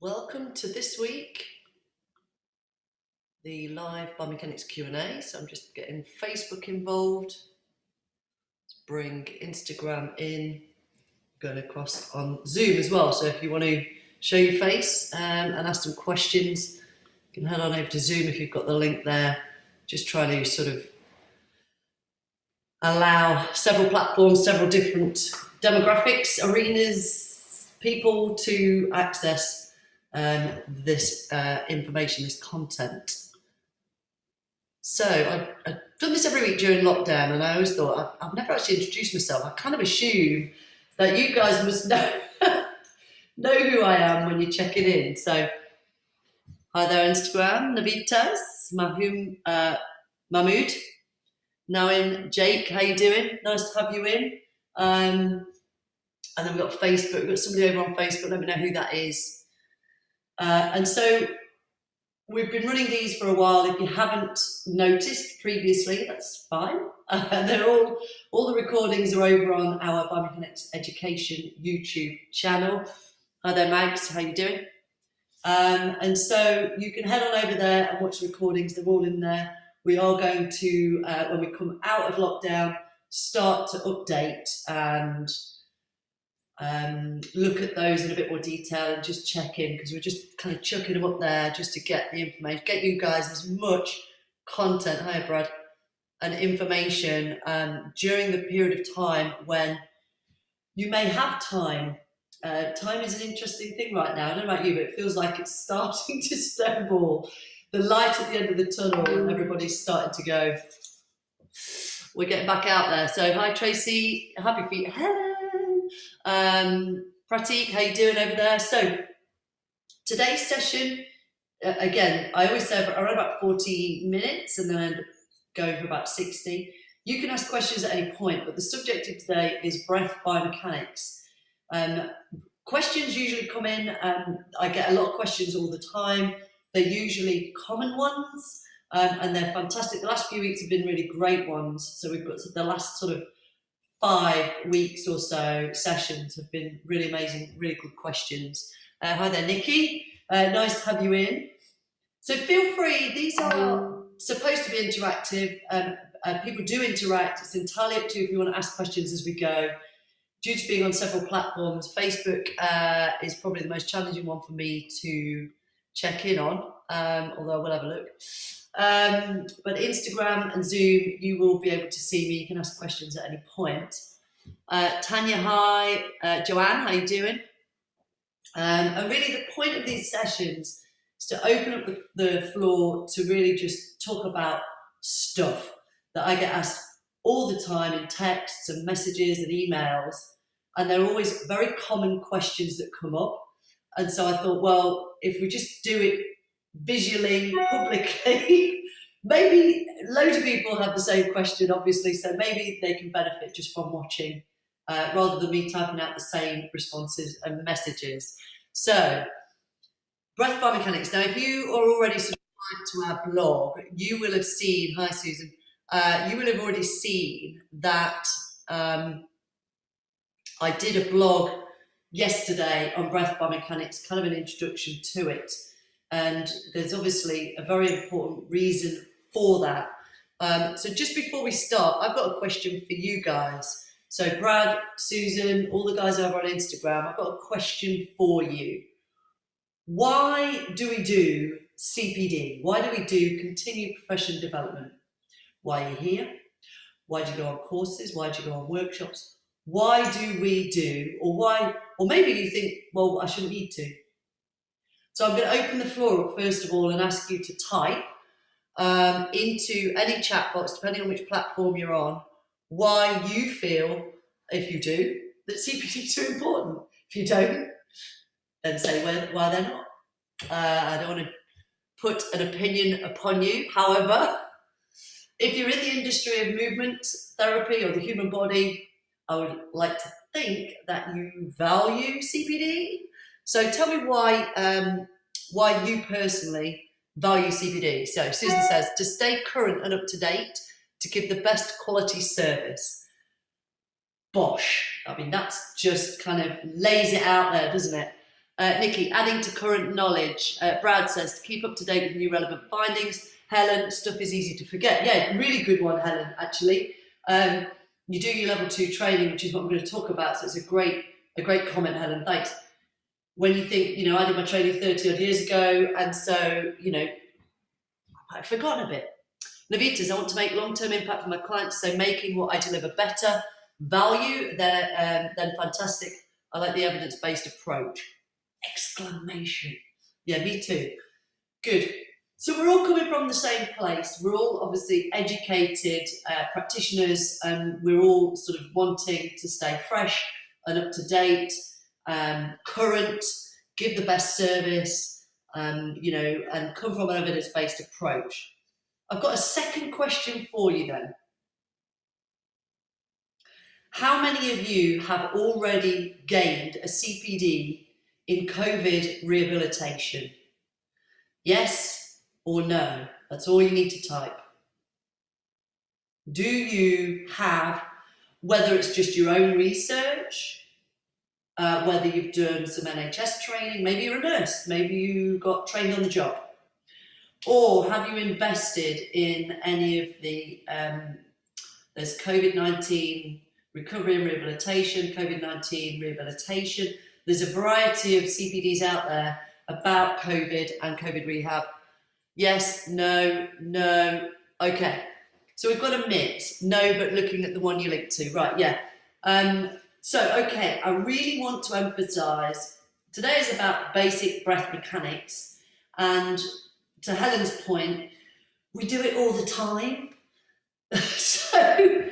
Welcome to this week, the live Biomechanics Q&A. So I'm just getting Facebook involved. Let's bring Instagram in, going across on Zoom as well. So if you want to show your face and ask some questions, you can head on over to Zoom if you've got the link there. Just trying to sort of allow several platforms, several different demographics, arenas, people to access this information, this content. So I've done this every week during lockdown, and I always thought I've never actually introduced myself. I kind of assume that you guys must know know who I am when you're checking in. So hi there, Instagram, Navitas, Mahmood, Noin, Jake, how you doing? Nice to have you in. And then we've got Facebook. We've got somebody over on Facebook. Let me know who that is. And so we've been running these for a while. If you haven't noticed previously, that's fine. They're all the recordings are over on our Biomechanics Education YouTube channel. Hi there, Mags, how you doing? And so you can head on over there and watch the recordings. They're all in there. We are going to, when we come out of lockdown, start to update and look at those in a bit more detail and just check in, because we're just kind of chucking them up there just to get the information, get you guys as much content, hi Brad, and information during the period of time when you may have time. Time is an interesting thing right now. I don't know about you, but it feels like it's starting to snowball. The light at the end of the tunnel, and everybody's starting to go, we're getting back out there. So hi Tracy, happy feet, hello. Pratik, how you doing over there? So today's session, again, I always say around about 40 minutes and then I end up going for about 60. You can ask questions at any point, but the subject of today is breath biomechanics. Questions usually come in, I get a lot of questions all the time. They're usually common ones, and they're fantastic. The last few weeks have been really great ones. So we've got the last sort of 5 weeks or so sessions have been really amazing, really good questions. Hi there, Nikki. Nice to have you in. So feel free, these are supposed to be interactive. People do interact. It's entirely up to you if you want to ask questions as we go. Due to being on several platforms, Facebook is probably the most challenging one for me to check in on, although I will have a look. But Instagram and Zoom, you will be able to see me. You can ask questions at any point. Tanya, hi. Joanne, how you doing? And really the point of these sessions is to open up the floor to really just talk about stuff that I get asked all the time in texts and messages and emails. And they're always very common questions that come up. And so I thought, well, if we just do it visually, publicly, maybe loads of people have the same question, obviously, so maybe they can benefit just from watching rather than me typing out the same responses and messages. So, breath biomechanics. Now, if you are already subscribed to our blog, you will have seen, hi Susan, you will have already seen that I did a blog yesterday on breath biomechanics, kind of an introduction to it. And there's obviously a very important reason for that. So just before we start, I've got a question for you guys. So Brad, Susan, all the guys over on Instagram, I've got a question for you. Why do we do CPD? Why do we do continued professional development? Why are you here? Why do you go on courses? Why do you go on workshops? Why do we do, or maybe you think, well, I shouldn't need to. So I'm going to open the floor up first of all and ask you to type into any chat box, depending on which platform you're on, why you feel, if you do, that CPD is too important. If you don't, then say why they're not. I don't want to put an opinion upon you. However, if you're in the industry of movement therapy or the human body, I would like to think that you value CPD. So tell me why you personally value CPD. So Susan says, to stay current and up to date, to give the best quality service. Bosh. I mean, that's just kind of lays it out there, doesn't it? Nikki, adding to current knowledge. Brad says, to keep up to date with new relevant findings. Helen, stuff is easy to forget. Yeah, really good one, Helen, actually. You do your level 2 training, which is what I'm going to talk about. So it's a great comment, Helen. Thanks. When you think, you know, I did my training 30 odd years ago, and so, you know, I've forgotten a bit. Navitas, I want to make long-term impact for my clients, so making what I deliver better value, then fantastic. I like the evidence-based approach. Exclamation. Yeah, me too. Good. So we're all coming from the same place. We're all obviously educated practitioners, and we're all sort of wanting to stay fresh and up to date, current, give the best service, you know, and come from an evidence-based approach. I've got a second question for you then. How many of you have already gained a CPD in COVID rehabilitation? Yes or no? That's all you need to type. Do you have, whether it's just your own research, whether you've done some NHS training, maybe you're a nurse, maybe you got trained on the job, or have you invested in any of the, there's COVID-19 recovery and rehabilitation, COVID-19 rehabilitation. There's a variety of CPDs out there about COVID and COVID rehab. Yes, no, no. Okay, so we've got a mix. No, but looking at the one you linked to. Right, yeah. So, okay, I really want to emphasise, today is about basic breath mechanics, and to Helen's point, we do it all the time. So,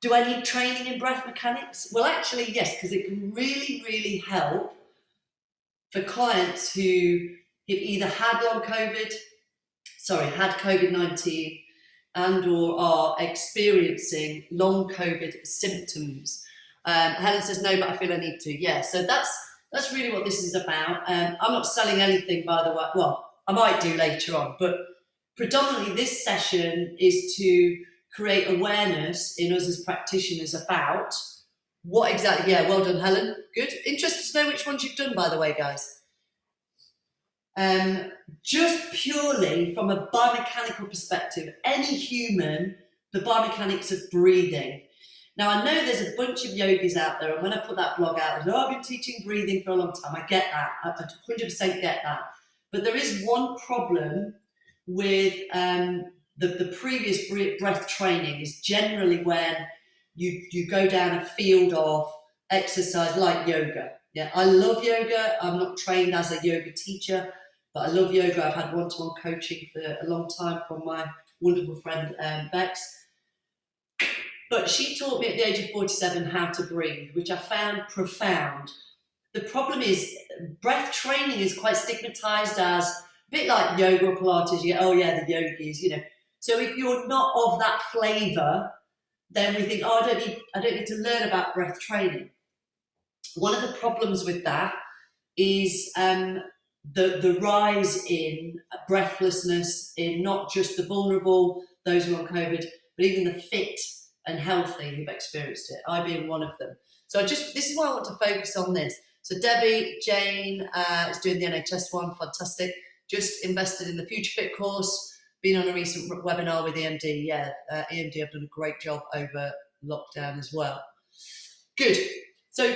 do I need training in breath mechanics? Well, actually, yes, because it can really, really help for clients who have either had had COVID-19 and or are experiencing long COVID symptoms. Helen says, no, but I feel I need to. Yeah, so that's really what this is about. I'm not selling anything, by the way. Well, I might do later on, but predominantly this session is to create awareness in us as practitioners about what exactly, yeah, well done, Helen. Good. Interested to know which ones you've done, by the way, guys. Just purely from a biomechanical perspective, any human, the biomechanics of breathing. Now, I know there's a bunch of yogis out there, and when I put that blog out, I've been teaching breathing for a long time. I get that. I 100% get that. But there is one problem with the previous breath training is generally when you go down a field of exercise like yoga. Yeah, I love yoga. I'm not trained as a yoga teacher, but I love yoga. I've had one-to-one coaching for a long time from my wonderful friend Bex. But she taught me at the age of 47 how to breathe, which I found profound. The problem is breath training is quite stigmatized as a bit like yoga or Pilates. You go, oh yeah, the yogis, you know. So if you're not of that flavour, then we think, oh, I don't need to learn about breath training. One of the problems with that is the rise in breathlessness in not just the vulnerable, those who are on COVID, but even the fit and healthy who've experienced it, I being one of them. So this is why I want to focus on this. So Debbie, Jane is doing the NHS one, fantastic. Just invested in the Future Fit course, been on a recent webinar with EMD. Yeah, EMD have done a great job over lockdown as well. Good. So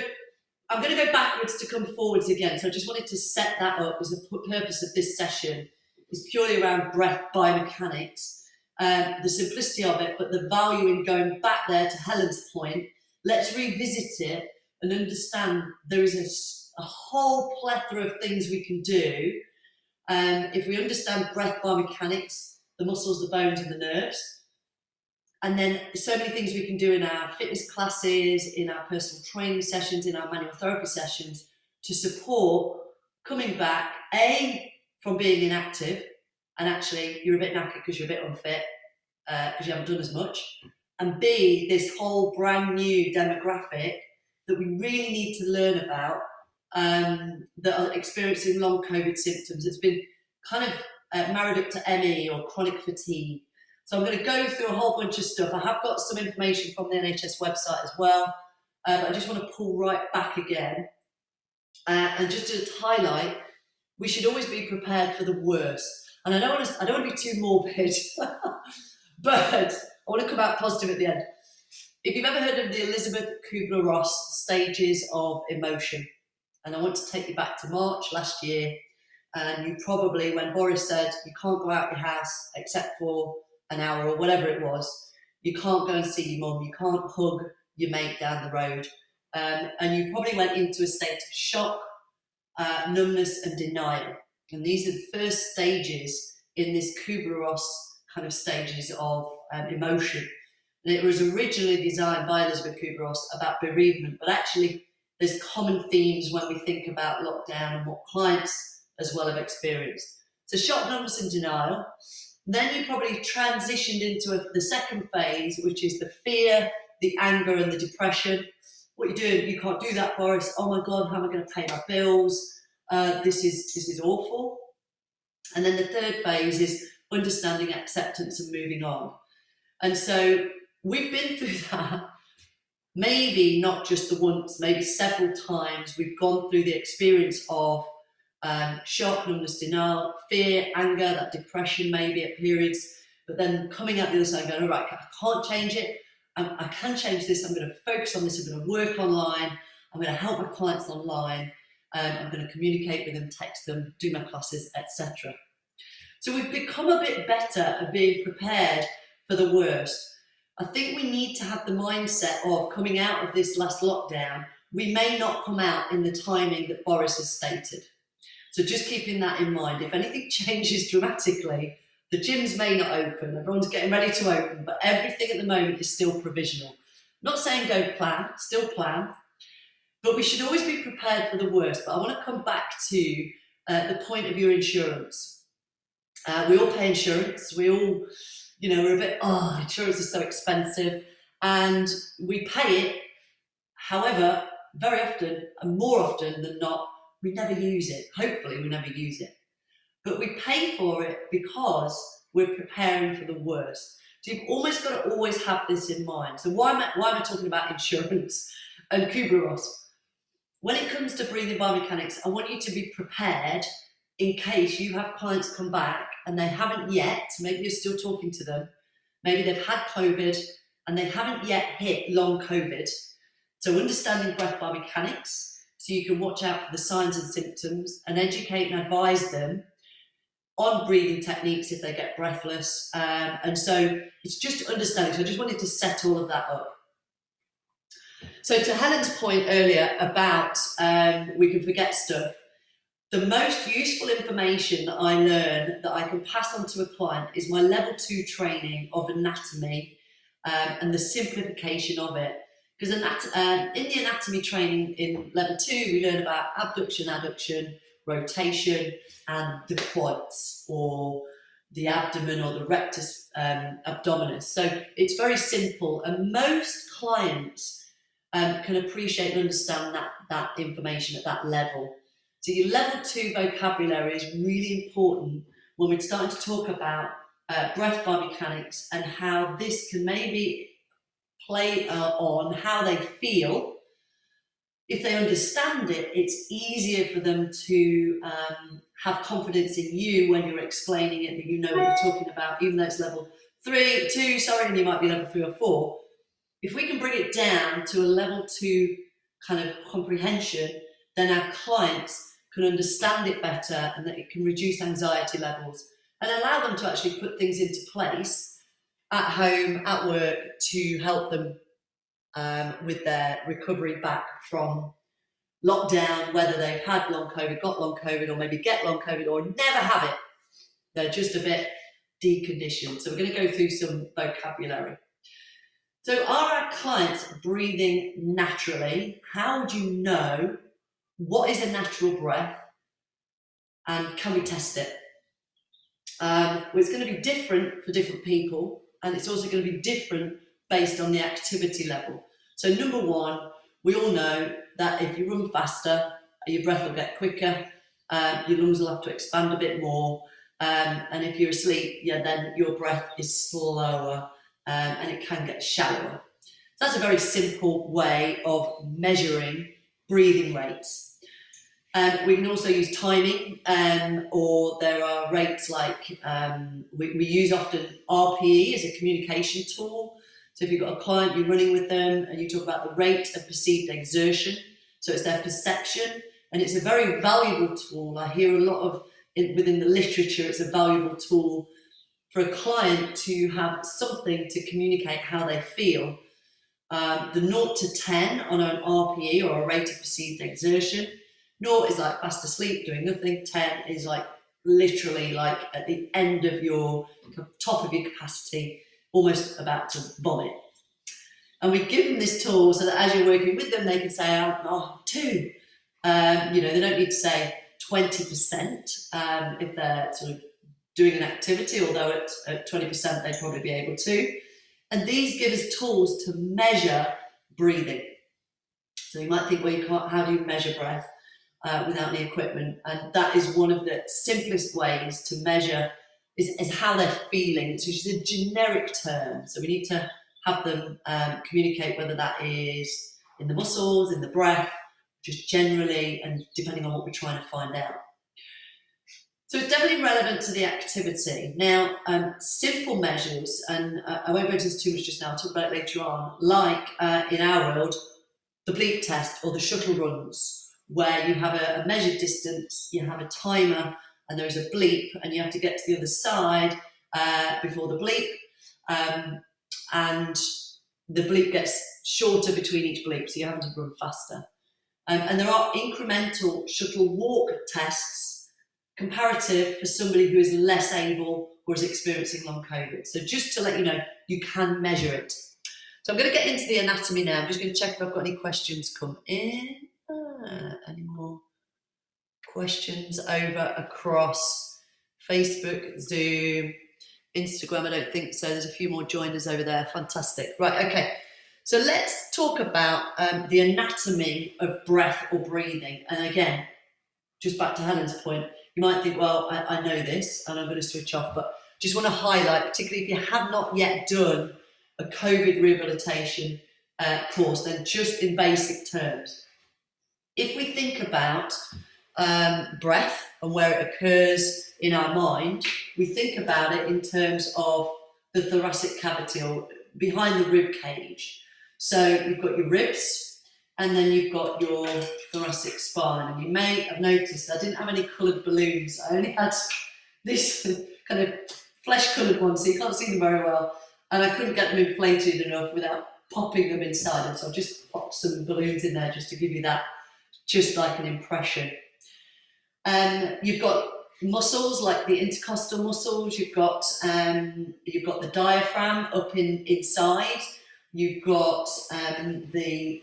I'm going to go backwards to come forwards again. So I just wanted to set that up as the purpose of this session is purely around breath biomechanics. The simplicity of it, but the value in going back there to Helen's point. Let's revisit it and understand there is a whole plethora of things we can do. If we understand breath biomechanics, the muscles, the bones and the nerves, and then so many things we can do in our fitness classes, in our personal training sessions, in our manual therapy sessions to support coming back, A, from being inactive, and actually you're a bit knackered because you're a bit unfit, because you haven't done as much, and B, this whole brand new demographic that we really need to learn about that are experiencing long COVID symptoms. It's been kind of married up to ME or chronic fatigue. So I'm going to go through a whole bunch of stuff. I have got some information from the NHS website as well, but I just want to pull right back again And just to highlight, we should always be prepared for the worst. And I don't want to be too morbid, but I want to come out positive at the end. If you've ever heard of the Elizabeth Kubler-Ross stages of emotion, and I want to take you back to March last year, and you probably, when Boris said you can't go out your house except for an hour or whatever it was, you can't go and see your mum, you can't hug your mate down the road, and you probably went into a state of shock, numbness and denial. And these are the first stages in this Kubler-Ross kind of stages of emotion. And it was originally designed by Elizabeth Kubler-Ross about bereavement, but actually there's common themes when we think about lockdown and what clients as well have experienced. So shock, numbness and denial. Then you probably transitioned into the second phase, which is the fear, the anger and the depression. What you're doing, you can't do that, Boris. Oh my God, how am I going to pay my bills? This is awful. And then the third phase is understanding, acceptance and moving on. And so we've been through that, maybe not just the once, maybe several times. We've gone through the experience of shock, numbness, denial, fear, anger, that depression maybe at periods, but then coming out the other side and going, all right, I can't change it. I can change this. I'm going to focus on this. I'm going to work online. I'm going to help my clients online. I'm going to communicate with them, text them, do my classes, etc. So we've become a bit better at being prepared for the worst. I think we need to have the mindset of coming out of this last lockdown. We may not come out in the timing that Boris has stated. So just keeping that in mind. If anything changes dramatically, the gyms may not open, everyone's getting ready to open, but everything at the moment is still provisional. I'm not saying don't plan, still plan, but we should always be prepared for the worst. But I want to come back to the point of your insurance. We all pay insurance. We all, we're a bit, insurance is so expensive, and we pay it. However, very often, and more often than not, we never use it. Hopefully, we never use it. But we pay for it because we're preparing for the worst. So you've almost got to always have this in mind. So why am I talking about insurance and Kubler-Ross? When it comes to breathing biomechanics, I want you to be prepared in case you have clients come back and they haven't yet, maybe you're still talking to them, maybe they've had COVID and they haven't yet hit long COVID. So understanding breath biomechanics, so you can watch out for the signs and symptoms and educate and advise them on breathing techniques if they get breathless. And so it's just understanding. So I just wanted to set all of that up. So to Helen's point earlier about we can forget stuff, the most useful information that I learn that I can pass on to a client is my level 2 training of anatomy and the simplification of it. Because in the anatomy training in level 2, we learn about abduction, adduction, rotation, and the quads, or the abdomen, or the rectus abdominis. So it's very simple, and most clients can appreciate and understand that information at that level. So your level 2 vocabulary is really important when we're starting to talk about breath biomechanics and how this can maybe play on how they feel. If they understand it, it's easier for them to have confidence in you when you're explaining it, that you know what you're talking about, even though it's level 2, and you might be level 3 or 4. If we can bring it down to a level 2 kind of comprehension, then our clients can understand it better, and that it can reduce anxiety levels and allow them to actually put things into place at home, at work, to help them with their recovery back from lockdown, whether they've had long COVID, got long COVID, or maybe get long COVID, or never have it. They're just a bit deconditioned. So we're going to go through some vocabulary. So are our clients breathing naturally? How would you know what is a natural breath, and can we test it? Well, it's going to be different for different people, and it's also going to be different based on the activity level. So number one, we all know that if you run faster, your breath will get quicker, your lungs will have to expand a bit more, and if you're asleep, then your breath is slower, and it can get shallower. So that's a very simple way of measuring breathing rates. We can also use timing, or there are rates like, we use often RPE as a communication tool. So if you've got a client, you're running with them and you talk about the rate of perceived exertion, so it's their perception, and it's a very valuable tool. I hear a lot of, within the literature, it's a valuable tool for a client to have something to communicate how they feel. The 0 to 10 on an RPE, or a rate of perceived exertion. 0 is like fast asleep, doing nothing. 10 is like literally like at the end of your, top of your capacity, almost about to vomit. And we give them this tool so that as you're working with them, they can say, oh, 2. You know, they don't need to say 20% if they're sort of doing an activity, although at 20% they'd probably be able to. And these give us tools to measure breathing. So you might think, well, you can't, how do you measure breath without any equipment? And that is one of the simplest ways to measure is how they're feeling. So it's a generic term. So we need to have them communicate whether that is in the muscles, in the breath, just generally, and depending on what we're trying to find out. So it's definitely relevant to the activity. Now, simple measures, and I won't go into this too much just now, I'll talk about it later on, like in our world, the bleep test or the shuttle runs, where you have a measured distance, you have a timer, and there's a bleep, and you have to get to the other side before the bleep, and the bleep gets shorter between each bleep, so you're having to run faster. And there are incremental shuttle walk tests, comparative for somebody who is less able or is experiencing long COVID. So just to let you know, you can measure it. So I'm going to get into the anatomy now. I'm just going to check if I've got any questions come in. Any more questions over across Facebook, Zoom, Instagram? I don't think so. There's a few more joiners over there. Fantastic. Right, okay. So let's talk about the anatomy of breath or breathing. And again, just back to Helen's point, you might think, well, I know this and I'm going to switch off, but just want to highlight, particularly if you have not yet done a COVID rehabilitation course, then just in basic terms. If we think about breath and where it occurs in our mind, we think about it in terms of the thoracic cavity or behind the rib cage. So you've got your ribs and then you've got your thoracic spine. And you may have noticed I didn't have any coloured balloons. I only had this kind of flesh-coloured one, so you can't see them very well. And I couldn't get them inflated enough without popping them inside them. So I've just popped some balloons in there just to give you that, just like an impression. You've got muscles like the intercostal muscles. You've got the diaphragm up inside. You've got the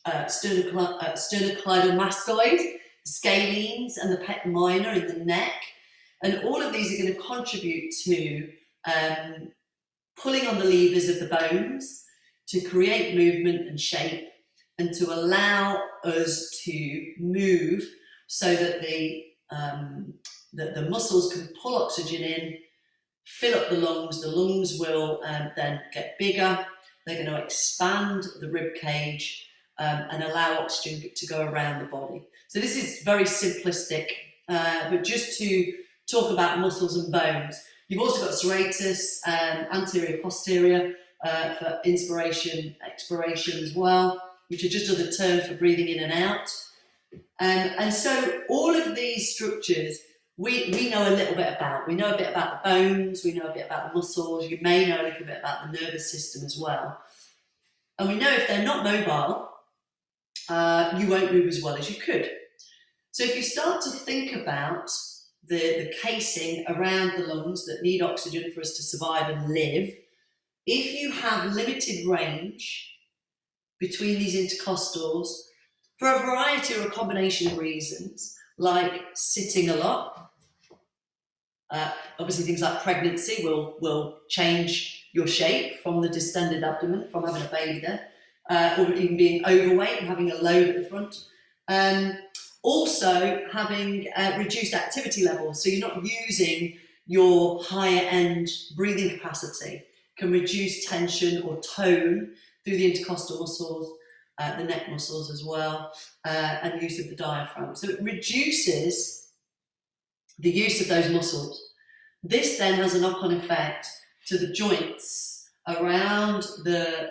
sternocleidomastoid, scalenes, and the pec minor in the neck. And all of these are going to contribute to pulling on the levers of the bones to create movement and shape, and to allow us to move so that the muscles can pull oxygen in, fill up the lungs will then get bigger, they're going to expand the rib cage and allow oxygen to go around the body. So this is very simplistic, but just to talk about muscles and bones. You've also got serratus, anterior, posterior, for inspiration, expiration as well, which are just other terms for breathing in and out. And so all of these structures we know a little bit about. We know a bit about the bones, we know a bit about the muscles, you may know a little bit about the nervous system as well. And we know if they're not mobile, you won't move as well as you could. So if you start to think about the casing around the lungs that need oxygen for us to survive and live, if you have limited range between these intercostals, for a variety or a combination of reasons, like sitting a lot, obviously things like pregnancy will change your shape from the distended abdomen, from having a baby there, or even being overweight and having a load at the front. Also having reduced activity levels, so you're not using your higher end breathing capacity, can reduce tension or tone through the intercostal muscles, the neck muscles as well, and use of the diaphragm. So it reduces the use of those muscles. This then has a knock-on effect to the joints around the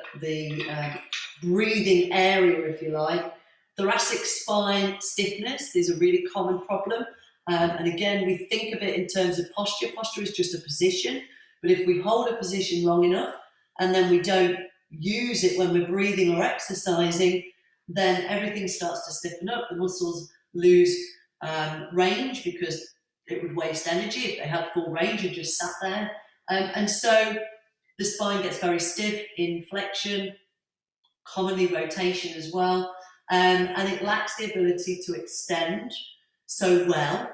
breathing area, if you like. Thoracic spine stiffness is a really common problem. And again, we think of it in terms of posture. Posture is just a position, but if we hold a position long enough and then we don't use it when we're breathing or exercising, then everything starts to stiffen up. The muscles lose range because it would waste energy if they had full range and just sat there. And so the spine gets very stiff in flexion, commonly rotation as well, and it lacks the ability to extend so well,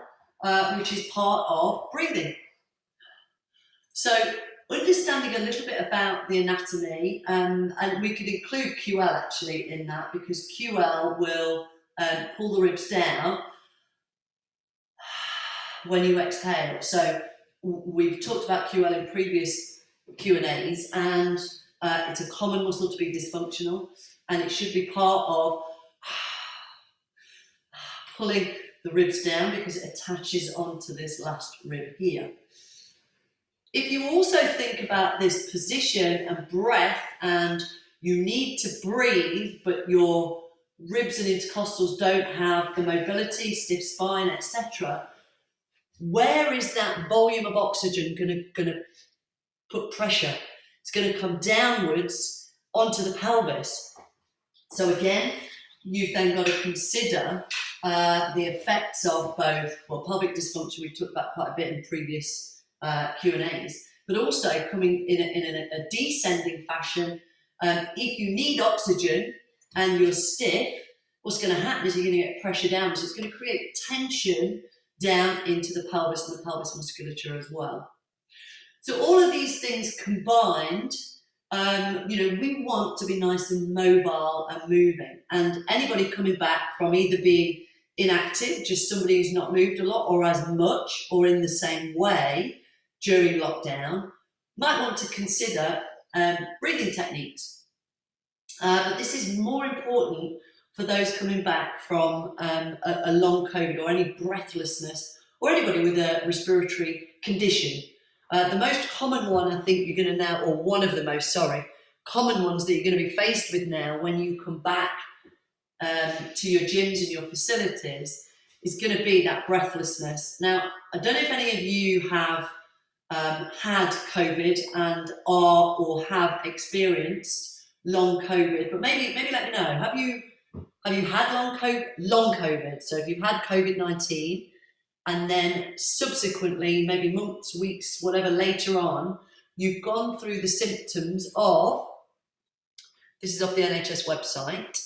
which is part of breathing. So understanding a little bit about the anatomy, and we could include QL actually in that, because QL will pull the ribs down when you exhale. So we've talked about QL in previous Q&As, and it's a common muscle to be dysfunctional, and it should be part of pulling the ribs down because it attaches onto this last rib here. If you also think about this position and breath, and you need to breathe, but your ribs and intercostals don't have the mobility, stiff spine, etc., where is that volume of oxygen going to put pressure? It's going to come downwards onto the pelvis. So again, you've then got to consider the effects of both, well, pelvic dysfunction we've talked about quite a bit in previous Q&As, but also coming in a descending fashion. If you need oxygen and you're stiff, what's going to happen is you're going to get pressure down, so it's going to create tension down into the pelvis and the pelvis musculature as well. So all of these things combined, we want to be nice and mobile and moving. And anybody coming back from either being inactive, just somebody who's not moved a lot or as much or in the same way during lockdown, might want to consider breathing techniques. But this is more important for those coming back from a long COVID or any breathlessness, or anybody with a respiratory condition. The most common one, I think you're going to now, or one of the most, common ones that you're going to be faced with now when you come back to your gyms and your facilities, is going to be that breathlessness. Now, I don't know if any of you have had COVID and are or have experienced long COVID, but maybe let me know. Have you had long COVID? So if you've had COVID-19 and then subsequently, maybe months, weeks, whatever later on, you've gone through the symptoms of, this is off the NHS website,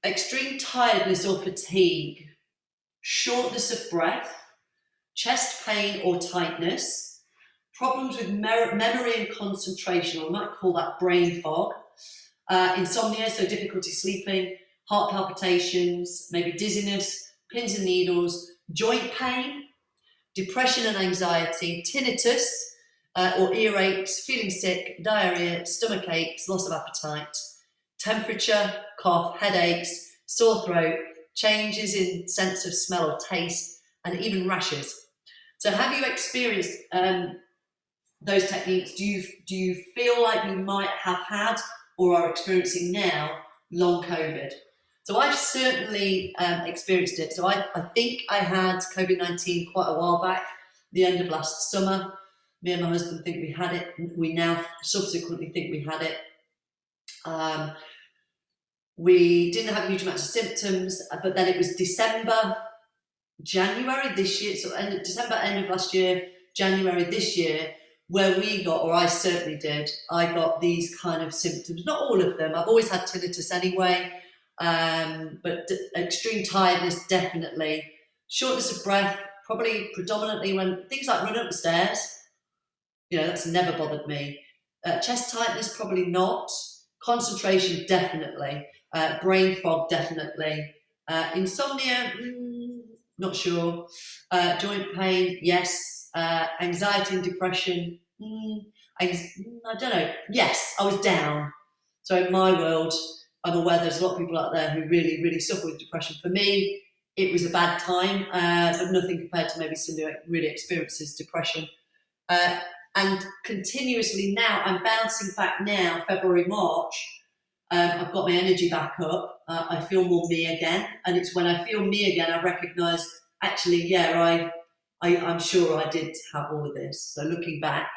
extreme tiredness or fatigue, shortness of breath, chest pain or tightness, problems with memory and concentration, or we might call that brain fog, insomnia, so difficulty sleeping, heart palpitations, maybe dizziness, pins and needles, joint pain, depression and anxiety, tinnitus or earaches, feeling sick, diarrhea, stomach aches, loss of appetite, temperature, cough, headaches, sore throat, changes in sense of smell or taste, and even rashes. So have you experienced those techniques? Do you feel like you might have had or are experiencing now long COVID? So I've certainly experienced it. So I think I had COVID-19 quite a while back, the end of last summer. Me and my husband think we had it. We now subsequently think we had it. We didn't have huge amounts of symptoms, but then it was December, January this year, so December, end of last year, January this year, where we got, or I certainly did, I got these kind of symptoms. Not all of them. I've always had tinnitus anyway, but extreme tiredness, definitely. Shortness of breath, probably predominantly when things like running up the stairs, that's never bothered me. Chest tightness, probably not. Concentration, definitely. Brain fog, definitely. Insomnia, not sure. Joint pain, yes. Anxiety and depression, I don't know. Yes, I was down. So in my world, I'm aware there's a lot of people out there who really, really suffer with depression. For me, it was a bad time, but nothing compared to maybe somebody who really experiences depression. And continuously now, I'm bouncing back now, February, March, I've got my energy back up, I feel more me again, and it's when I feel me again, I recognise, actually, yeah, I'm sure I did have all of this, so looking back.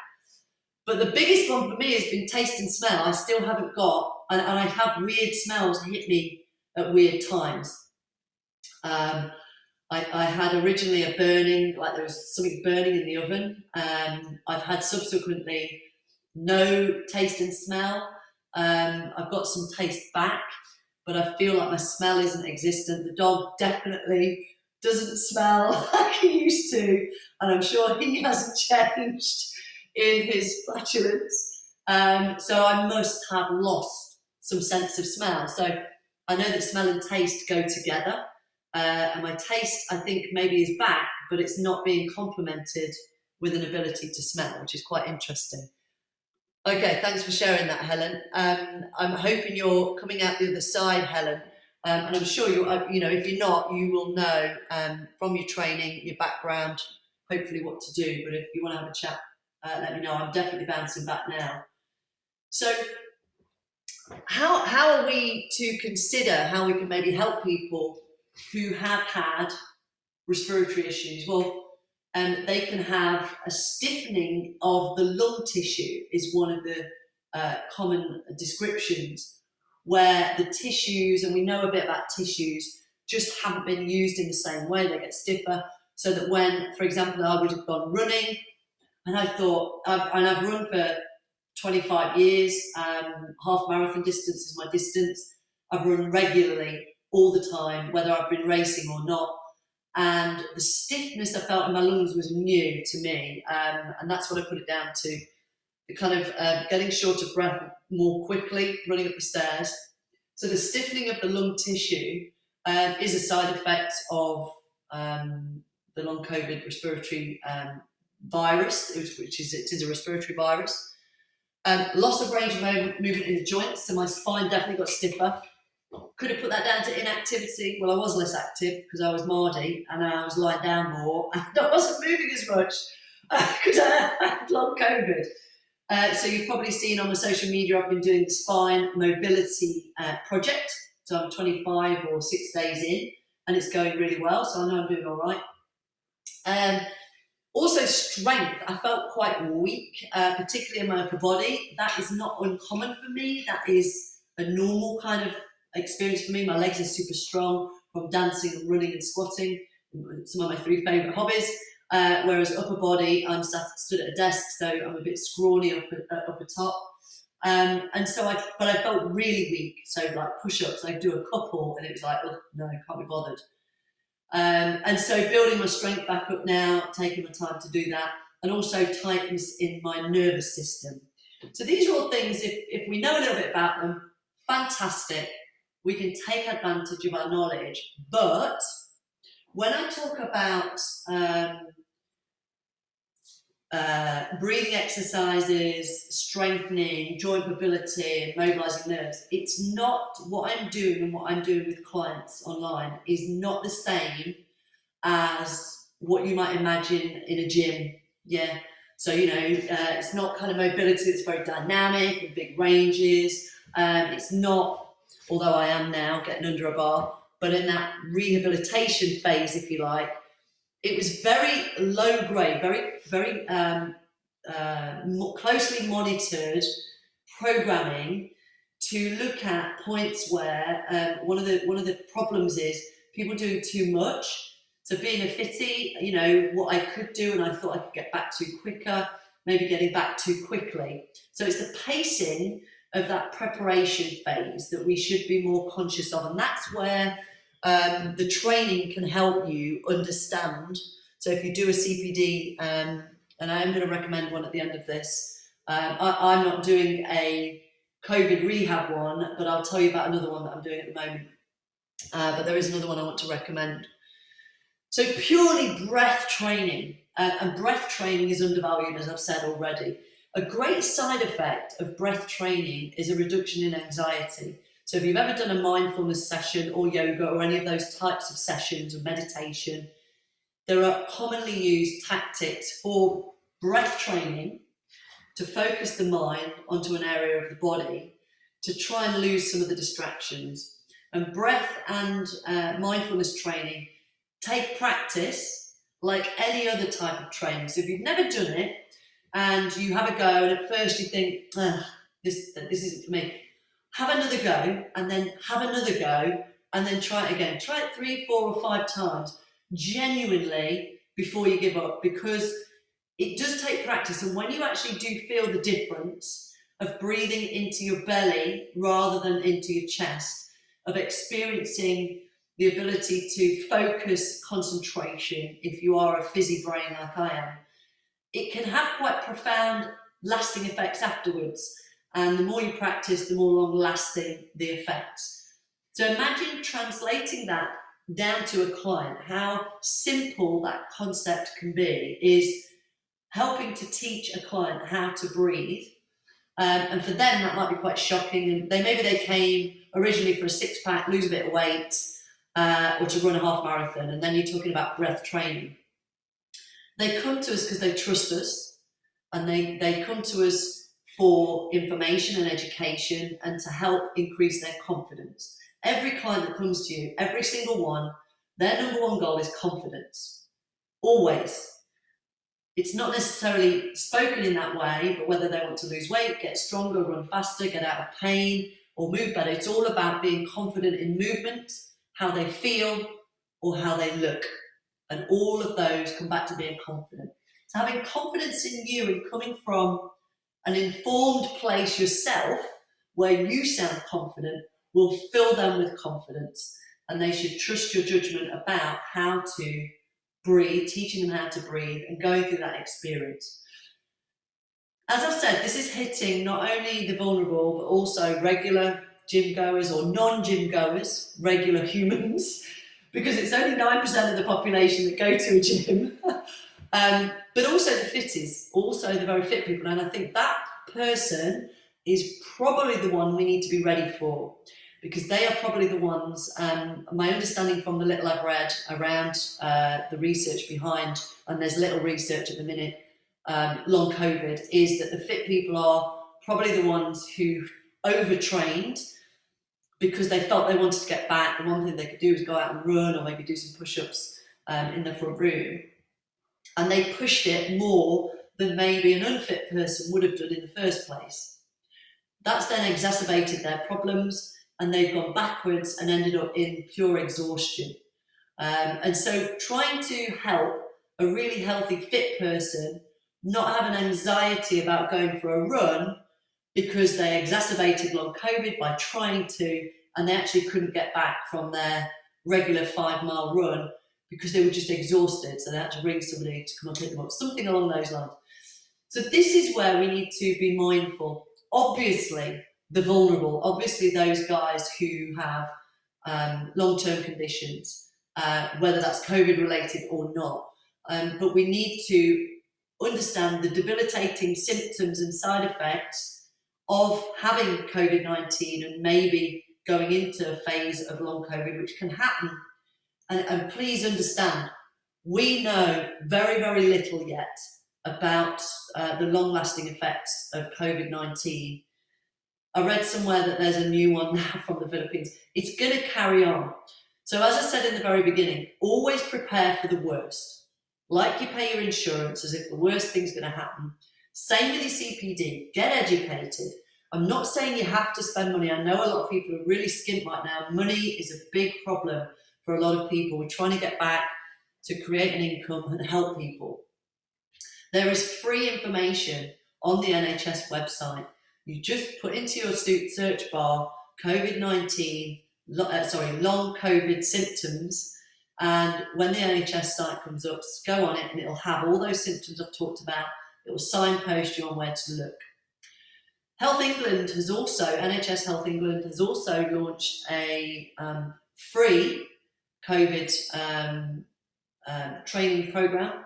But the biggest one for me has been taste and smell. I still haven't got, and I have weird smells hit me at weird times. I had originally a burning, like there was something burning in the oven. I've had subsequently no taste and smell. I've got some taste back, but I feel like my smell isn't existent. The dog definitely doesn't smell like he used to, and I'm sure he hasn't changed in his flatulence. So I must have lost some sense of smell. So I know that smell and taste go together. And my taste, I think, maybe is back, but it's not being complemented with an ability to smell, which is quite interesting. Okay, thanks for sharing that, Helen. I'm hoping you're coming out the other side, Helen, and I'm sure if you're not, you will know from your training, your background, hopefully what to do. But if you want to have a chat, let me know. I'm definitely bouncing back now. So how are we to consider how we can maybe help people who have had respiratory issues? Well, they can have a stiffening of the lung tissue is one of the common descriptions, where the tissues, and we know a bit about tissues, just haven't been used in the same way. They get stiffer, so that when, for example, I would have gone running, and I thought, and I've run for 25 years, half marathon distance is my distance. I've run regularly all the time, whether I've been racing or not. And the stiffness I felt in my lungs was new to me. And that's what I put it down to. The kind of getting short of breath more quickly, running up the stairs. So the stiffening of the lung tissue is a side effect of the long COVID respiratory virus, which is a respiratory virus. Loss of range of movement in the joints, so my spine definitely got stiffer. Could have put that down to inactivity. Well, I was less active because I was Mardy and I was lying down more and I wasn't moving as much because I had long COVID. So you've probably seen on my social media, I've been doing the spine mobility project. So I'm 25 or 6 days in and it's going really well. So I know I'm doing all right. Also strength, I felt quite weak, particularly in my upper body. That is not uncommon for me. That is a normal kind of experience for me. My legs are super strong from dancing and running and squatting, some of my 3 favourite hobbies. Whereas upper body, I'm stood at a desk, so I'm a bit scrawny up top. And so I felt really weak. So like push-ups, I'd do a couple and it was like, oh, no, I can't be bothered. And so building my strength back up now, taking my time to do that, and also tightness in my nervous system. So these are all things, if we know a little bit about them, fantastic. We can take advantage of our knowledge. But when I talk about breathing exercises, strengthening, joint mobility, and mobilizing nerves, it's not what I'm doing, and what I'm doing with clients online is not the same as what you might imagine in a gym. Yeah. So, it's not kind of mobility that's very dynamic and big ranges. It's not, although I am now getting under a bar, but in that rehabilitation phase, if you like, it was very low grade, very, very closely monitored programming to look at points where one of the problems is people doing too much. So being a fitty, what I could do, and I thought I could get back to quicker, maybe getting back too quickly. So it's the pacing of that preparation phase that we should be more conscious of, and that's where the training can help you understand. So if you do a CPD, and I am going to recommend one at the end of this, I'm not doing a COVID rehab one, but I'll tell you about another one that I'm doing at the moment. But there is another one I want to recommend. So purely breath training, and breath training is undervalued, as I've said already. A great side effect of breath training is a reduction in anxiety. So if you've ever done a mindfulness session or yoga or any of those types of sessions or meditation, there are commonly used tactics for breath training to focus the mind onto an area of the body to try and lose some of the distractions. And breath and mindfulness training take practice like any other type of training. So if you've never done it and you have a go and at first you think, this isn't for me, have another go and then have another go and then try it again. Try it 3, 4 or 5 times genuinely before you give up, because it does take practice. And when you actually do feel the difference of breathing into your belly rather than into your chest, of experiencing the ability to focus concentration if you are a fizzy brain like I am, it can have quite profound lasting effects afterwards. And the more you practice, the more long lasting the effects. So imagine translating that down to a client, how simple that concept can be, is helping to teach a client how to breathe. And for them, that might be quite shocking. And maybe they came originally for a 6-pack, lose a bit of weight, or to run a half marathon. And then you're talking about breath training. They come to us because they trust us, and they come to us for information and education and to help increase their confidence. Every client that comes to you, every single one, their number one goal is confidence. Always. It's not necessarily spoken in that way, but whether they want to lose weight, get stronger, run faster, get out of pain, or move better, it's all about being confident in movement, how they feel, or how they look. And all of those come back to being confident. So having confidence in you and coming from an informed place yourself, where you sound confident, will fill them with confidence. And they should trust your judgment about how to breathe, teaching them how to breathe and going through that experience. As I've said, this is hitting not only the vulnerable, but also regular gym goers or non-gym goers, regular humans, because it's only 9% of the population that go to a gym, but also the fitties, also the very fit people. And I think that person is probably the one we need to be ready for, because they are probably the ones, my understanding from the little I've read around the research behind, and there's little research at the minute, long COVID, is that the fit people are probably the ones who overtrained because they felt they wanted to get back. The one thing they could do was go out and run, or maybe do some push-ups in the front room. And they pushed it more than maybe an unfit person would have done in the first place. That's then exacerbated their problems, and they've gone backwards and ended up in pure exhaustion. And so trying to help a really healthy fit person not have an anxiety about going for a run because they exacerbated long COVID by trying to, and they actually couldn't get back from their regular 5-mile run because they were just exhausted. So they had to ring somebody to come and pick them up, something along those lines. So this is where we need to be mindful. Obviously, the vulnerable, obviously those guys who have long-term conditions, whether that's COVID related or not. But we need to understand the debilitating symptoms and side effects of having COVID-19 and maybe going into a phase of long COVID, which can happen. And please understand, we know very, very little yet about the long-lasting effects of COVID-19. I read somewhere that there's a new one now from the Philippines. It's going to carry on. So as I said in the very beginning, always prepare for the worst. Like you pay your insurance as if the worst thing's going to happen. Same with your CPD. Get educated. I'm not saying you have to spend money. I know a lot of people are really skint right now. Money is a big problem for a lot of people. We're trying to get back to create an income and help people. There is free information on the NHS website. You just put into your search bar COVID-19, long COVID symptoms, and when the NHS site comes up, go on it and it'll have all those symptoms I've talked about. It will signpost you on where to look. Health England has also, NHS Health England has also launched a free COVID training program.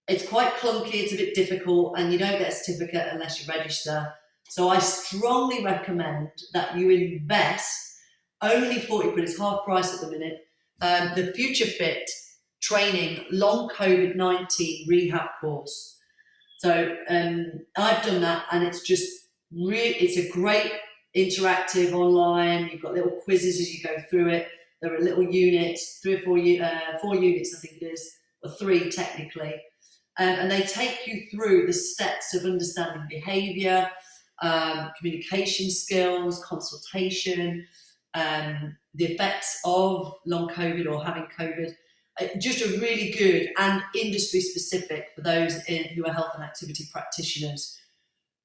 It's quite clunky, it's a bit difficult, and you don't get a certificate unless you register. So I strongly recommend that you invest only 40 quid, it's half price at the minute, the Future Fit training long COVID-19 rehab course. So I've done that, and it's just really, it's a great interactive online. You've got little quizzes as you go through it. There are little units, 4 units I think it is, or 3 technically. And they take you through the steps of understanding behaviour, communication skills, consultation, the effects of long COVID or having COVID. Just a really good and industry specific for those who are health and activity practitioners.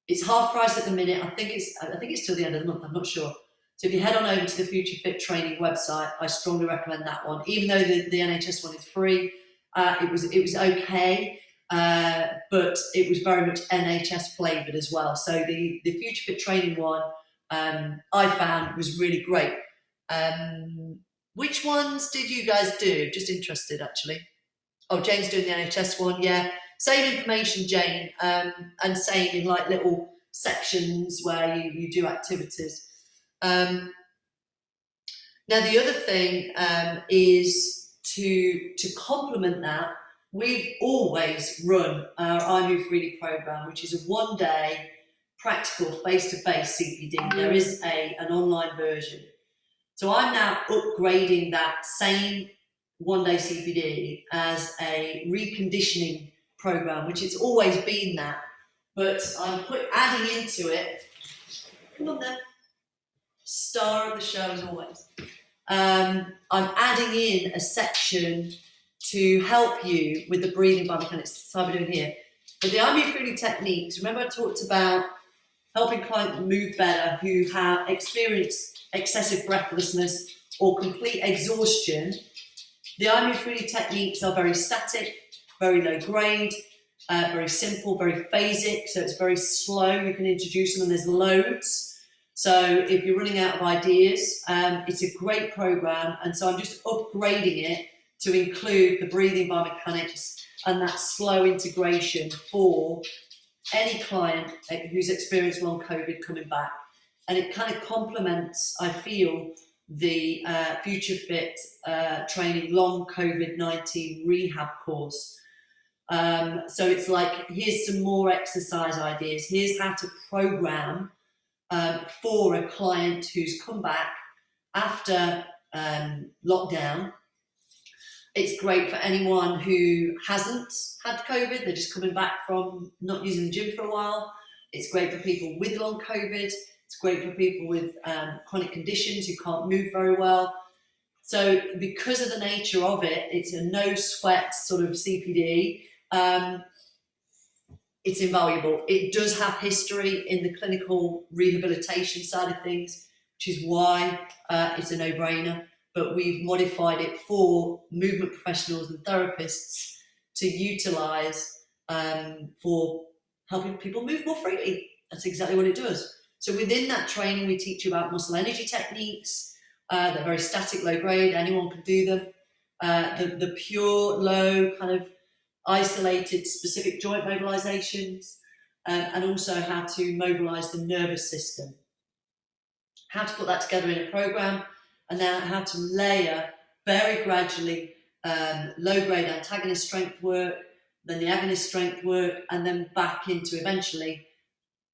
It's half price at the minute. I think it's till the end of the month. I'm not sure. So if you head on over to the Future Fit training website, I strongly recommend that one. Even though the NHS one is free, it was okay, but it was very much NHS flavoured as well. So the Future Fit training one I found was really great. Which ones did you guys do? Just interested, actually. Oh, Jane's doing the NHS one, yeah. Same information, Jane, and same in like little sections where you do activities. Now, the other thing is to complement that, we've always run our I Move Freely program, which is a 1-day practical face-to-face CPD. There is an online version. So I'm now upgrading that same 1-day CPD as a reconditioning program, which it's always been that, but I'm adding into it. Come on then, star of the show as always. I'm adding in a section to help you with the breathing biomechanics. That's how we're doing here. But the I Move Freely techniques, remember I talked about helping clients move better who have experienced excessive breathlessness or complete exhaustion. The I Move Freely techniques are very static, very low grade, very simple, very phasic, so it's very slow. You can introduce them and there's loads. So if you're running out of ideas, it's a great program, and so I'm just upgrading it to include the breathing biomechanics and that slow integration for any client who's experienced long COVID coming back. And it kind of complements, I feel, the Future Fit training long COVID-19 rehab course. So it's like, here's some more exercise ideas. Here's how to program for a client who's come back after lockdown. It's great for anyone who hasn't had COVID. They're just coming back from not using the gym for a while. It's great for people with long COVID. It's great for people with chronic conditions who can't move very well. So because of the nature of it, it's a no sweat sort of CPD. It's invaluable. It does have history in the clinical rehabilitation side of things, which is why it's a no-brainer. But we've modified it for movement professionals and therapists to utilise for helping people move more freely. That's exactly what it does. So within that training, we teach you about muscle energy techniques. They're very static, low grade, anyone can do them. The pure, low, kind of isolated, specific joint mobilisations, and also how to mobilise the nervous system. How to put that together in a programme, and then how to layer very gradually low-grade antagonist strength work, then the agonist strength work, and then back into eventually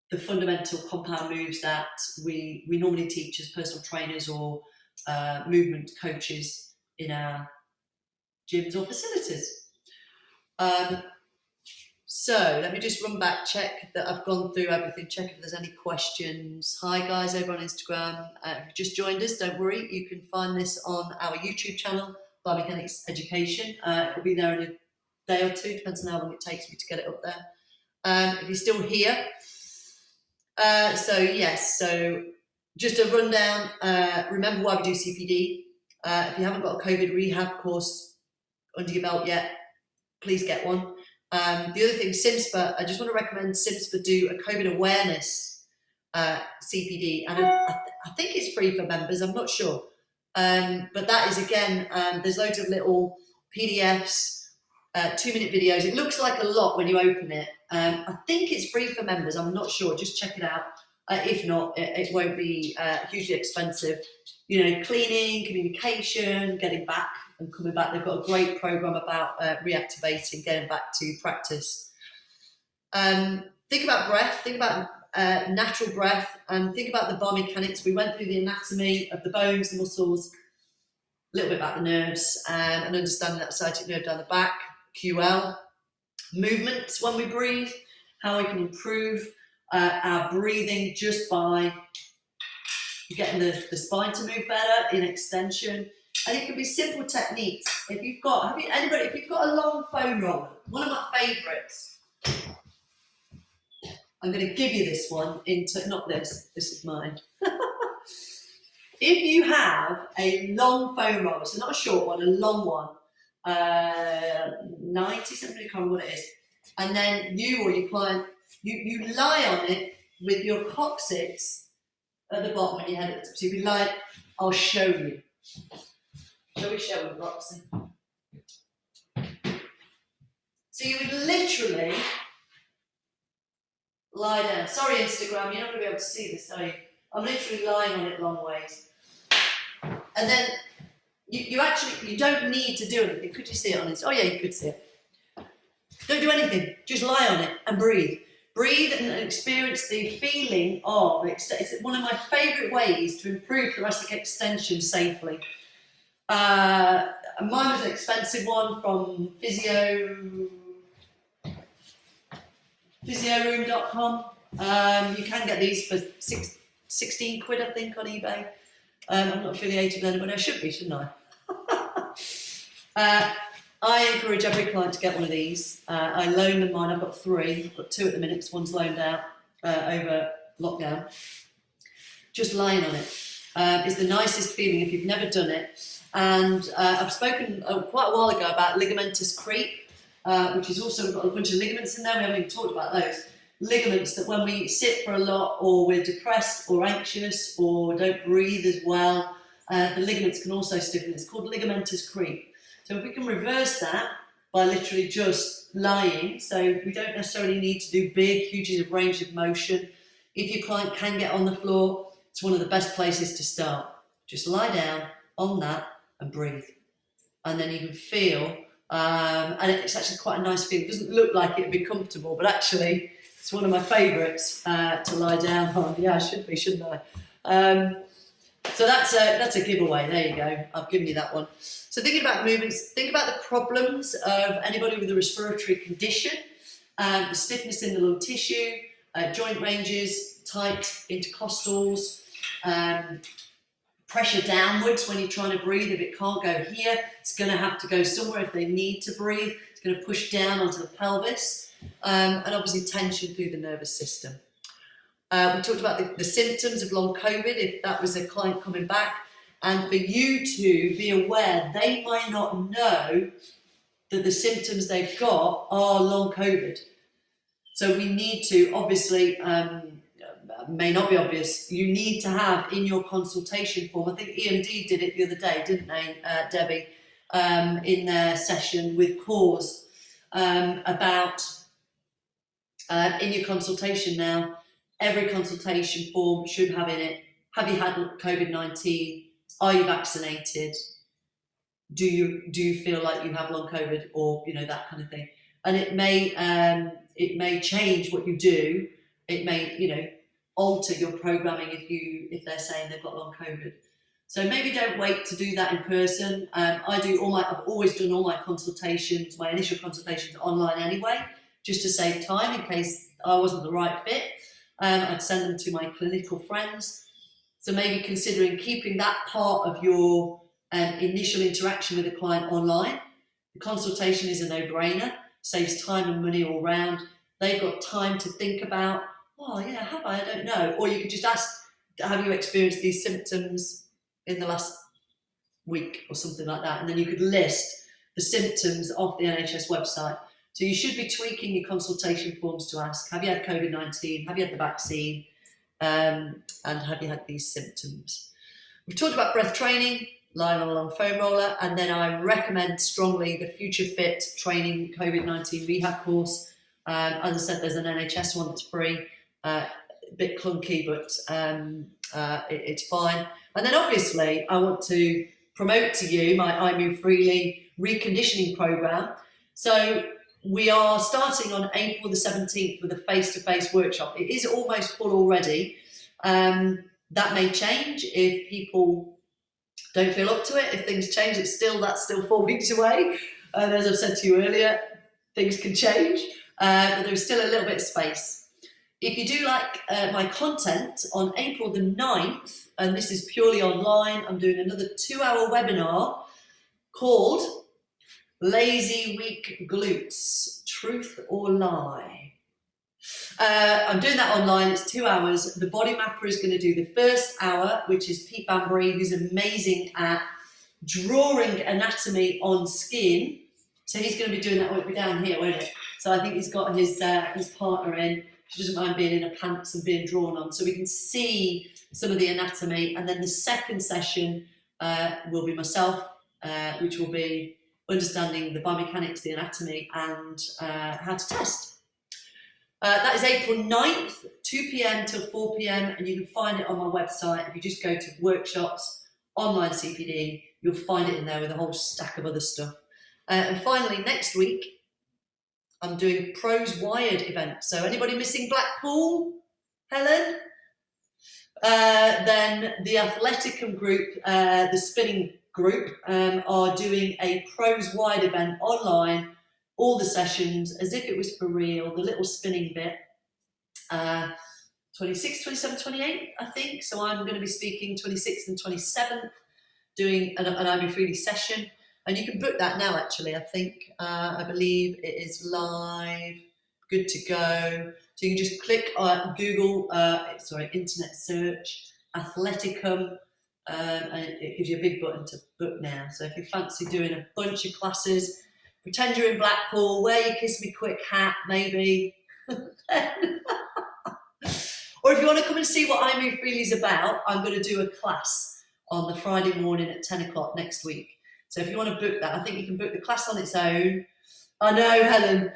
the fundamental compound moves that we normally teach as personal trainers or movement coaches in our gyms or facilities. So let me just run back, check that I've gone through everything, check if there's any questions. Hi guys over on Instagram. If you've just joined us, don't worry, you can find this on our YouTube channel, Biomechanics Education. It'll be there in a day or two, depends on how long it takes me to get it up there. If you're still here, so just a rundown. Remember why we do CPD. If you haven't got a COVID rehab course under your belt yet, please get one. The other thing, SIMSPA, I just want to recommend SIMSPA do a COVID awareness CPD, and I think it's free for members, I'm not sure. But that is, again, there's loads of little PDFs, 2-minute videos. It looks like a lot when you open it. I think it's free for members, I'm not sure, just check it out. If not, it won't be hugely expensive. You know, cleaning, communication, getting back and coming back. They've got a great program about reactivating, getting back to practice. Think about breath, think about natural breath, and think about the biomechanics. We went through the anatomy of the bones, the muscles, a little bit about the nerves, and understanding that sciatic nerve down the back, QL. Movements when we breathe, how we can improve our breathing just by getting the spine to move better in extension. And it can be simple techniques. If you've got a long foam roller, one of my favourites, I'm going to give you this one, not this, this is mine. If you have a long foam roller, so not a short one, a long one, 90 centimetres, I can't remember what it is, and then you or your client, you lie on it with your coccyx at the bottom and your head at the top. So you lie, I'll show you. Shall we show you, Roxy? So you would literally lie down. Sorry, Instagram, you're not going to be able to see this, are you? I'm literally lying on it long ways. And then you don't need to do anything. Could you see it on this? Oh yeah, you could see it. Don't do anything. Just lie on it and breathe. Breathe and experience the feeling of it. It's one of my favourite ways to improve thoracic extension safely. Mine was an expensive one from physioroom.com. You can get these for 16 quid, I think, on eBay. I'm not affiliated with anybody. I should be, shouldn't I? I encourage every client to get one of these. I loan them mine. I've got 3. I've got 2 at the minute because one's loaned out over lockdown. Just lying on it is the nicest feeling if you've never done it. And I've spoken quite a while ago about ligamentous creep, which is also got a bunch of ligaments in there. We haven't even talked about those. Ligaments that when we sit for a lot, or we're depressed or anxious or don't breathe as well, the ligaments can also stiffen. It's called ligamentous creep. So if we can reverse that by literally just lying, so we don't necessarily need to do big, huge range of motion. If your client can get on the floor, it's one of the best places to start. Just lie down on that and breathe. And then you can feel, and it's actually quite a nice feeling. It doesn't look like it'd be comfortable, but actually it's one of my favourites to lie down on. Yeah, I should be, shouldn't I? So that's a giveaway. There you go. I've given you that one. So thinking about movements, think about the problems of anybody with a respiratory condition, the stiffness in the lung tissue, joint ranges, tight intercostals, pressure downwards when you're trying to breathe. If it can't go here, it's going to have to go somewhere. If they need to breathe, it's going to push down onto the pelvis, and obviously tension through the nervous system. We talked about the symptoms of long COVID, if that was a client coming back, and for you to be aware they might not know that the symptoms they've got are long COVID. So we need to, obviously, may not be obvious, you need to have in your consultation form, I think EMD did it the other day, didn't they, Debbie, in their session with Cause, about in your consultation now, every consultation form should have in it, have you had COVID-19? Are you vaccinated? Do you feel like you have long COVID, or that kind of thing? And it may change what you do. It may alter your programming if they're saying they've got long COVID. So maybe don't wait to do that in person. I've always done all my consultations, my initial consultations online anyway, just to save time in case I wasn't the right fit. I'd send them to my clinical friends. So maybe considering keeping that part of your initial interaction with a client online. The consultation is a no-brainer, saves time and money all round. They've got time to think about, oh yeah, have I don't know. Or you could just ask, have you experienced these symptoms in the last week or something like that? And then you could list the symptoms off the NHS website. So you should be tweaking your consultation forms to ask, have you had COVID-19? Have you had the vaccine? And have you had these symptoms? We've talked about breath training, lying on a long foam roller, and then I recommend strongly the Future Fit training COVID-19 rehab course. As I said, there's an NHS one that's free. a bit clunky, but it's fine. And then obviously I want to promote to you my I Move Freely reconditioning program. So we are starting on April the 17th with a face-to-face workshop. It is almost full already. That may change if people don't feel up to it. If things change, that's still 4 weeks away. And as I've said to you earlier, things can change, but there's still a little bit of space. If you do like my content, on April the 9th, and this is purely online, I'm doing another 2-hour webinar called Lazy Weak Glutes, Truth or Lie. I'm doing that online, it's 2 hours. The body mapper is going to do the first hour, which is Pete Banbury, who's amazing at drawing anatomy on skin. So he's going to be doing that, won't be down here, won't it? So I think he's got his partner in. She doesn't mind being in her pants and being drawn on, so we can see some of the anatomy. And then the second session will be myself, which will be understanding the biomechanics, the anatomy, and how to test. That is April 9th, 2 p.m. till 4 p.m, and you can find it on my website. If you just go to workshops, online CPD, you'll find it in there with a whole stack of other stuff. And finally, next week, I'm doing Pros Wired event. So anybody missing Blackpool? Helen? Then the Athleticum group, the spinning group, are doing a Pros Wired event online, all the sessions, as if it was for real, the little spinning bit. 26, 27, 28, I think. So I'm going to be speaking 26th and 27th, doing an I Move Freely session. And you can book that now, actually, I think. I believe it is live, good to go. So you can just click on Google, internet search, Athleticum, and it gives you a big button to book now. So if you fancy doing a bunch of classes, pretend you're in Blackpool, wear your Kiss Me Quick hat, maybe. Or if you want to come and see what I Move Freely is about, I'm going to do a class on the Friday morning at 10 o'clock next week. So if you want to book that, I think you can book the class on its own. I know, Helen.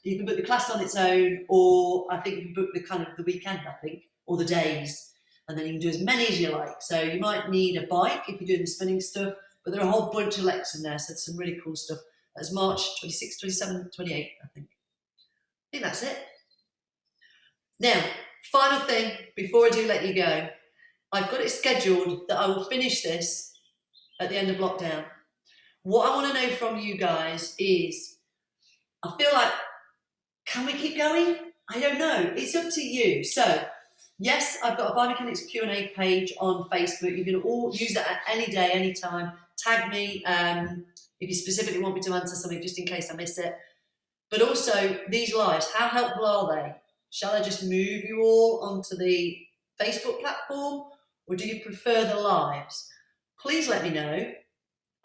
You can book the class on its own, or I think you can book the weekend, I think, or the days, and then you can do as many as you like. So you might need a bike if you're doing the spinning stuff, but there are a whole bunch of lectures in there, so there's some really cool stuff. That's March 26, 27, 28, I think. I think that's it. Now, final thing, before I do let you go, I've got it scheduled that I will finish this at the end of lockdown. What I want to know from you guys is, I feel like, can we keep going? I don't know. It's up to you. So, yes, I've got a Biomechanics Q&A page on Facebook. You can all use that at any day, any time. Tag me if you specifically want me to answer something, just in case I miss it. But also, these lives, how helpful are they? Shall I just move you all onto the Facebook platform, or do you prefer the lives? Please let me know.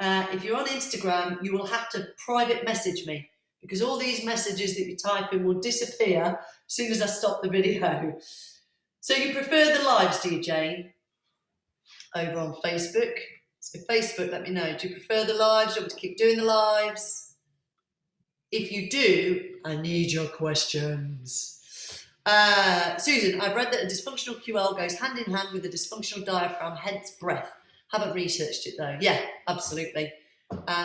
If you're on Instagram, you will have to private message me, because all these messages that you type in will disappear as soon as I stop the video. So you prefer the lives, do you, Jane? Over on Facebook. So Facebook, let me know. Do you prefer the lives? Do you want me to keep doing the lives? If you do, I need your questions. Susan, I've read that a dysfunctional QL goes hand in hand with a dysfunctional diaphragm, hence breath. Haven't researched it though. Yeah, absolutely.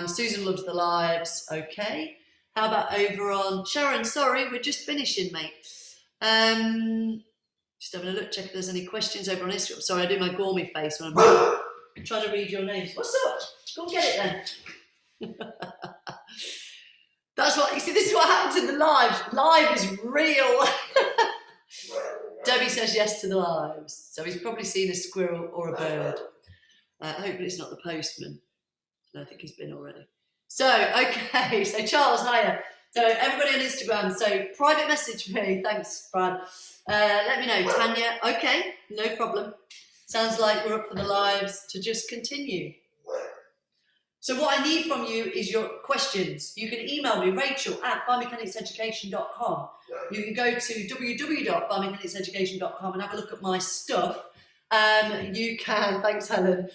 Susan loves the lives. Okay. How about over on Sharon? Sorry, we're just finishing, mate. Just having a look, check if there's any questions over on Instagram. Sorry, I do my gourmet face when I'm trying to read your names. What's up? Go and get it then. That's what you see. This is what happens in the lives. Live is real. Debbie says yes to the lives, so he's probably seen a squirrel or a bird. Hopefully it's not the postman. I think he's been already. So, okay, so Charles, hiya. So everybody on Instagram, so private message me. Thanks, Brad. Let me know. Tanya, okay, no problem. Sounds like we're up for the lives to just continue. So what I need from you is your questions. You can email me, rachel@biomechanicseducation.com. You can go to www.biomechanicseducation.com and have a look at my stuff. You can, thanks Helen.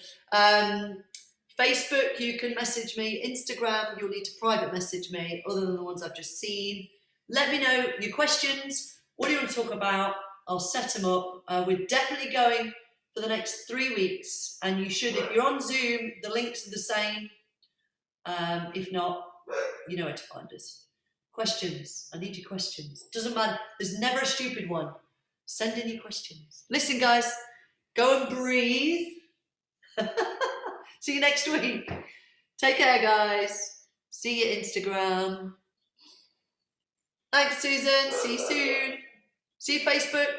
Facebook, you can message me. Instagram, you'll need to private message me, other than the ones I've just seen. Let me know your questions. What do you want to talk about? I'll set them up. We're definitely going for the next 3 weeks, and you should, if you're on Zoom, the links are the same. If not, you know where to find us. Questions. I need your questions. Doesn't matter. There's never a stupid one. Send in your questions. Listen, guys, go and breathe. See you next week. Take care, guys. See you Instagram. Thanks, Susan. See you soon. See you Facebook.